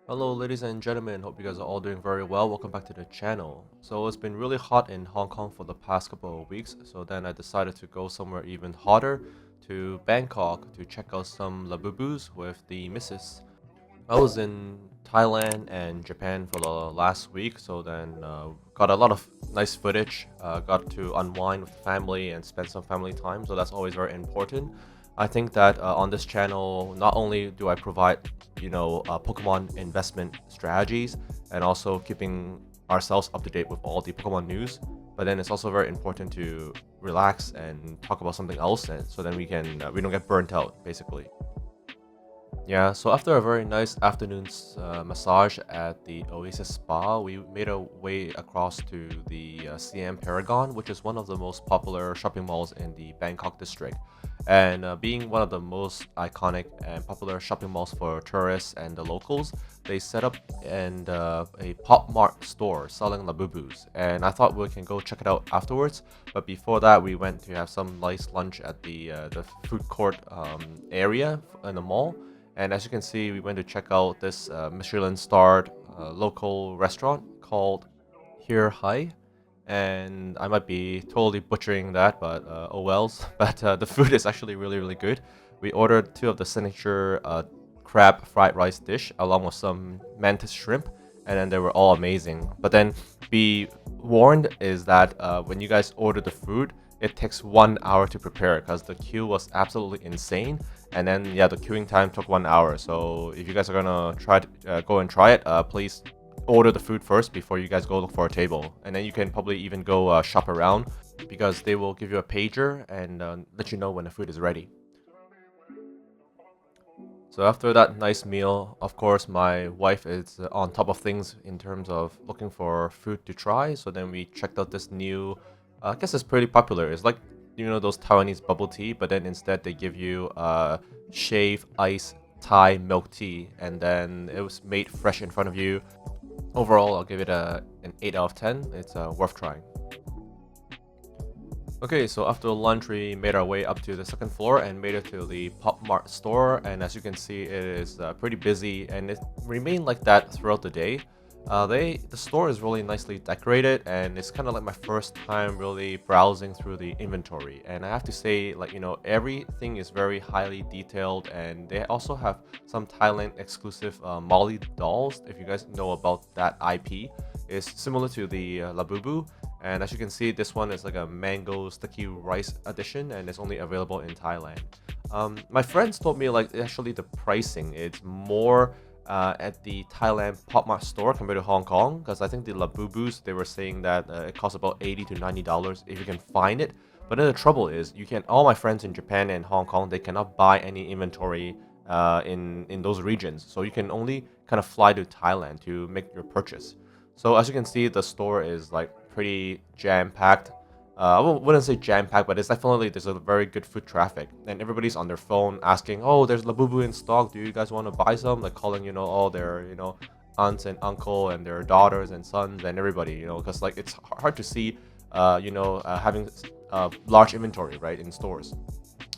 Hello, ladies and gentlemen. Hope you guys are all doing very well. Welcome back to the channel. So it's been really hot in Hong Kong for the past couple of weeks. So then I decided to go somewhere even hotter to Bangkok to check out some Labubus with the missus. I was in Thailand and Japan for the last week. So then got a lot of nice footage. Got to unwind with the family and spend some family time. So that's always very important. I think that on this channel, not only do I provide, Pokemon investment strategies and also keeping ourselves up to date with all the Pokemon news, but then it's also very important to relax and talk about something else, and so then we don't get burnt out, basically. Yeah, so after a very nice afternoon's massage at the Oasis Spa, we made our way across to the Siam Paragon, which is one of the most popular shopping malls in the Bangkok district. And being one of the most iconic and popular shopping malls for tourists and the locals, they set up a Pop Mart store selling Labubus. And I thought we can go check it out afterwards. But before that, we went to have some nice lunch at the food court area in the mall. And as you can see, we went to check out this Michelin-starred local restaurant called Here Hai. And I might be totally butchering that, but oh wells. But the food is actually really, really good. We ordered two of the signature crab fried rice dish along with some mantis shrimp, and then they were all amazing. But then be warned is that when you guys order the food, it takes 1 hour to prepare because the queue was absolutely insane. And then yeah, the queuing time took 1 hour. So if you guys are gonna try to go and try it, please order the food first before you guys go look for a table, and then you can probably even go shop around because they will give you a pager and let you know when the food is ready. So after that nice meal, of course, my wife is on top of things in terms of looking for food to try. So then we checked out this new, I guess it's pretty popular. It's like, those Taiwanese bubble tea, but then instead they give you shave ice Thai milk tea, and then it was made fresh in front of you. Overall, I'll give it an 8 out of 10. It's worth trying. Okay, so after lunch, we made our way up to the second floor and made it to the Pop Mart store. And as you can see, it is pretty busy, and it remained like that throughout the day. The store is really nicely decorated, and it's kind of like my first time really browsing through the inventory. And I have to say, like, everything is very highly detailed, and they also have some Thailand exclusive Molly dolls. If you guys know about that IP, it's similar to the Labubu. And as you can see, this one is like a mango sticky rice edition, and it's only available in Thailand. My friends told me like actually the pricing it's more at the Thailand Pop Mart store compared to Hong Kong, because I think the Labubus they were saying that it costs about $80 to $90 if you can find it. But then the trouble is, all my friends in Japan and Hong Kong they cannot buy any inventory in those regions, so you can only kind of fly to Thailand to make your purchase. So as you can see, the store is like pretty jam-packed. Wouldn't say jam-packed, but it's definitely there's a very good foot traffic, and everybody's on their phone asking, "Oh, there's Labubu in stock. Do you guys want to buy some?" Like calling, all their aunts and uncle and their daughters and sons and everybody, because like it's hard to see, having large inventory right in stores.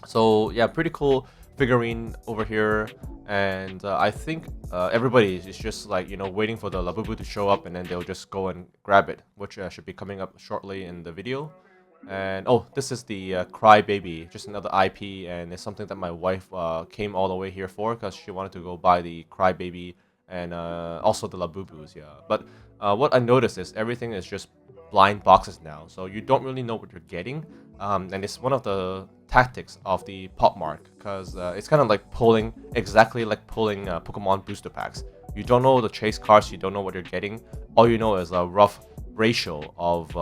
So yeah, pretty cool figurine over here, and I think everybody is just like waiting for the Labubu to show up, and then they'll just go and grab it, which should be coming up shortly in the video. And oh, this is the Cry Baby, just another IP, and it's something that my wife came all the way here for because she wanted to go buy the Cry Baby and also the Labubus, yeah. But what I noticed is everything is just blind boxes now, so you don't really know what you're getting. And it's one of the tactics of the Pop Mart because it's kind of like exactly like pulling Pokemon booster packs. You don't know the chase cards, you don't know what you're getting. All you know is a rough ratio of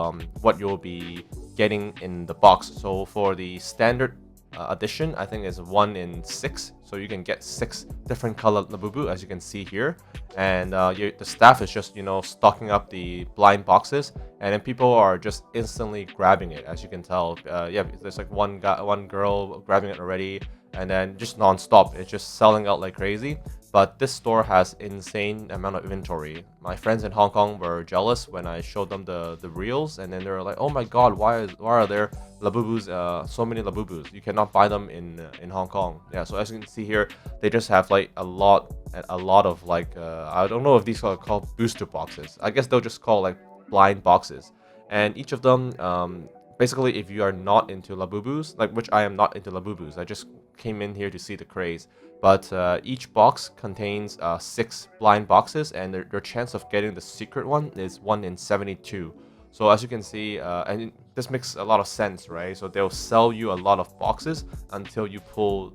what you'll be getting in the box. So for the standard edition, I think is 1 in 6, so you can get 6 different colored Labubu as you can see here, and the staff is just stocking up the blind boxes, and then people are just instantly grabbing it, as you can tell. Yeah, there's like one girl grabbing it already, and then just non-stop it's just selling out like crazy. but this store has insane amount of inventory. My friends in Hong Kong were jealous when I showed them the reels, and then they were like, "Oh my God, why are there Labubus? So many Labubus. You cannot buy them in Hong Kong." Yeah. So as you can see here, they just have like a lot of like I don't know if these are called booster boxes. I guess they'll just call like blind boxes, and each of them basically, if you are not into Labubus, like which I am not into Labubus, I just came in here to see the craze. But each box contains 6 blind boxes, and their chance of getting the secret one is 1 in 72. So as you can see, this makes a lot of sense, right? So they'll sell you a lot of boxes until you pull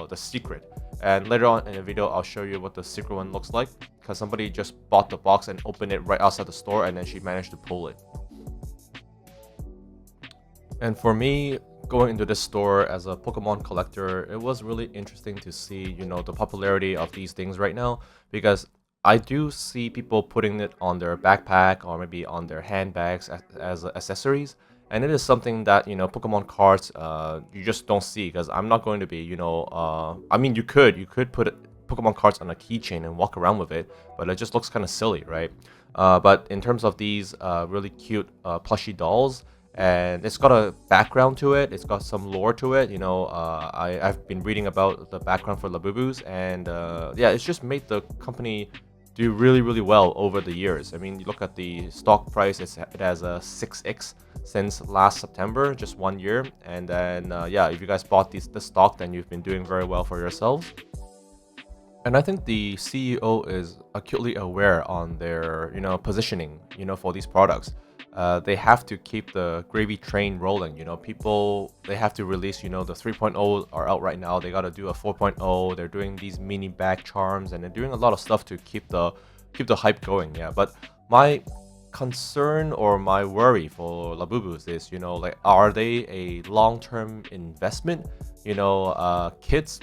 the secret. And later on in the video, I'll show you what the secret one looks like, because somebody just bought the box and opened it right outside the store, and then she managed to pull it. And for me, going into this store as a Pokemon collector, it was really interesting to see, the popularity of these things right now, because I do see people putting it on their backpack or maybe on their handbags as accessories. And it is something that, Pokemon cards, you just don't see, because I'm not going to be, I mean, you could put Pokemon cards on a keychain and walk around with it, but it just looks kind of silly, right? But in terms of these really cute plushy dolls, and it's got a background to it. It's got some lore to it. I've been reading about the background for Labubus, and yeah, it's just made the company do really, really well over the years. I mean, you look at the stock price; it has a 6x since last September, just 1 year. And then yeah, if you guys bought the stock, then you've been doing very well for yourselves. And I think the CEO is acutely aware on their, positioning, for these products. They have to keep the gravy train rolling. People, they have to release, the 3.0 are out right now. They got to do a 4.0. They're doing these mini bag charms, and they're doing a lot of stuff to keep the hype going. Yeah, but my concern or my worry for Labubus is, like, are they a long-term investment? Kids,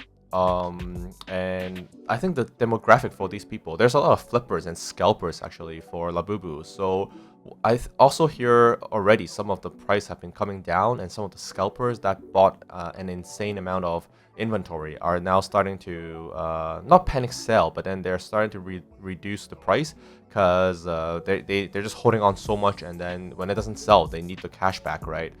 and I think the demographic for these people, there's a lot of flippers and scalpers actually for Labubu. So also hear already some of the price have been coming down, and some of the scalpers that bought an insane amount of inventory are now starting to not panic sell, but then they're starting to reduce the price, because they're just holding on so much, and then when it doesn't sell, they need the cash back, right?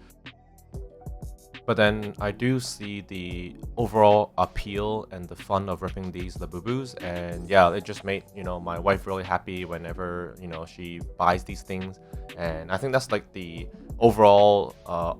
But then I do see the overall appeal and the fun of ripping these Labubus, and yeah, it just made my wife really happy whenever she buys these things, and I think that's like the overall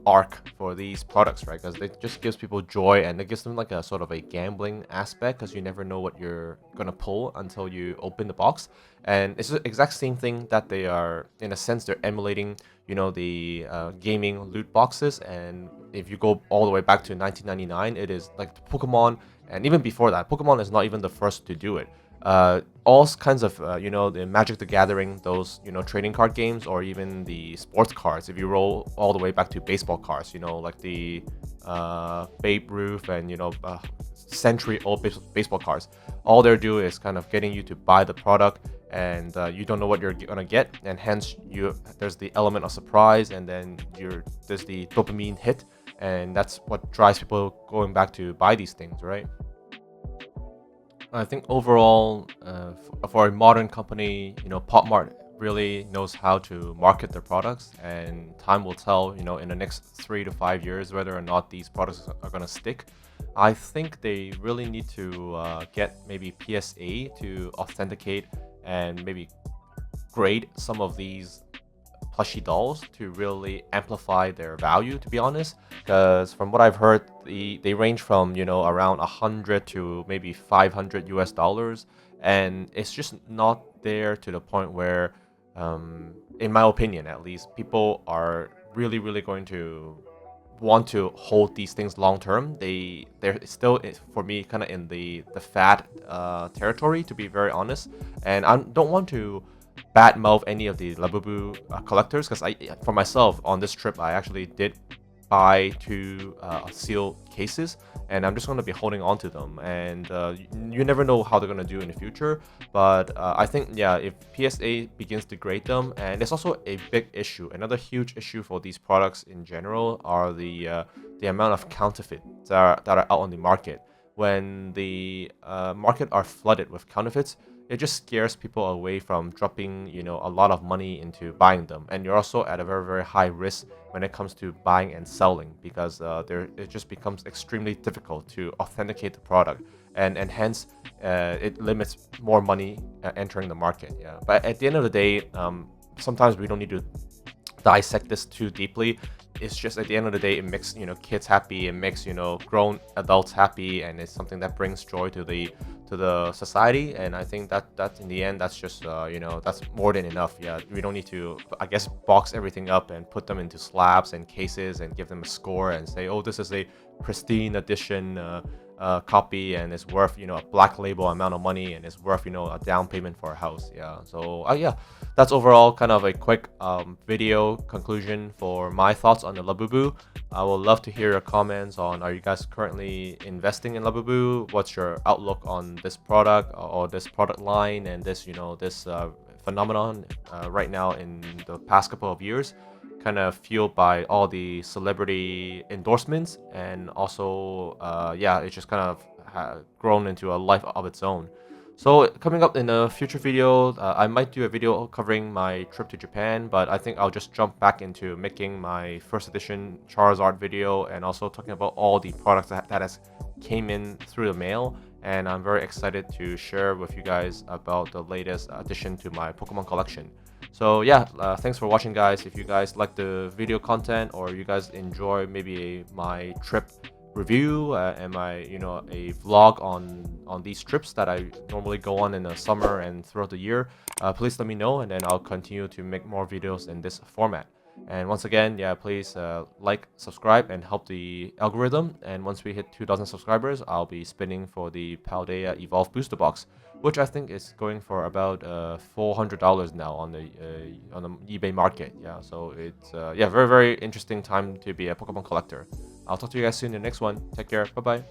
arc for these products, right? Because it just gives people joy, and it gives them like a sort of a gambling aspect, because you never know what you're gonna pull until you open the box, and it's the exact same thing that they are, in a sense, they're emulating the gaming loot boxes. And if you go all the way back to 1999, it is like Pokemon, and even before that, Pokemon is not even the first to do it. All kinds of the Magic the Gathering, those trading card games, or even the sports cards. If you roll all the way back to baseball cards, like the Babe Ruth and century-old baseball cards, all they're doing is kind of getting you to buy the product, and you don't know what you're gonna get, and hence there's the element of surprise, and then there's the dopamine hit, and that's what drives people going back to buy these things, right? I think overall, for a modern company, Pop Mart really knows how to market their products, and time will tell, in the next 3 to 5 years, whether or not these products are going to stick. I think they really need to get maybe PSA to authenticate and maybe grade some of these plushy dolls to really amplify their value, to be honest, because from what I've heard, they range from around 100 to maybe 500 US dollars, and it's just not there to the point where in my opinion at least, people are really, really going to want to hold these things long term. They're still, for me, kind of in the fad territory, to be very honest, and I don't want to badmouth any of the Labubu collectors, because for myself on this trip, I actually did buy 2 seal cases, and I'm just going to be holding on to them, and you never know how they're going to do in the future. But I think, yeah, if PSA begins to grade them, and it's also a big issue, another huge issue for these products in general, are the amount of counterfeit that are out on the market. when the market are flooded with counterfeits, it just scares people away from dropping, a lot of money into buying them. And you're also at a very, very high risk when it comes to buying and selling, because it just becomes extremely difficult to authenticate the product, and hence it limits more money entering the market. Yeah, but at the end of the day, sometimes we don't need to dissect this too deeply. It's just at the end of the day, it makes kids happy, it makes grown adults happy, and it's something that brings joy to the society. And I think that in the end, that's just that's more than enough. Yeah, we don't need to, I guess, box everything up and put them into slabs and cases and give them a score and say, oh, this is a pristine edition copy, and it's worth a black label amount of money, and it's worth a down payment for a house. Yeah, so yeah, that's overall kind of a quick video conclusion for my thoughts on the Labubu. I would love to hear your comments on, are you guys currently investing in Labubu? What's your outlook on this product or this product line, and this phenomenon right now in the past couple of years, kind of fueled by all the celebrity endorsements, and also yeah, it's just kind of grown into a life of its own. So coming up in a future video, I might do a video covering my trip to Japan, but I think I'll just jump back into making my first edition Charizard video, and also talking about all the products that has came in through the mail. And I'm very excited to share with you guys about the latest addition to my Pokemon collection. So yeah, thanks for watching, guys. If you guys like the video content, or you guys enjoy maybe my trip review and my a vlog on these trips that I normally go on in the summer and throughout the year, please let me know, and then I'll continue to make more videos in this format. And once again, yeah, please like, subscribe, and help the algorithm. And once we hit 2,000 subscribers, I'll be spinning for the Paldea Evolve Booster Box, which I think is going for about $400 now on the eBay market. Yeah, so it's yeah, very, very interesting time to be a Pokemon collector. I'll talk to you guys soon in the next one. Take care. Bye bye.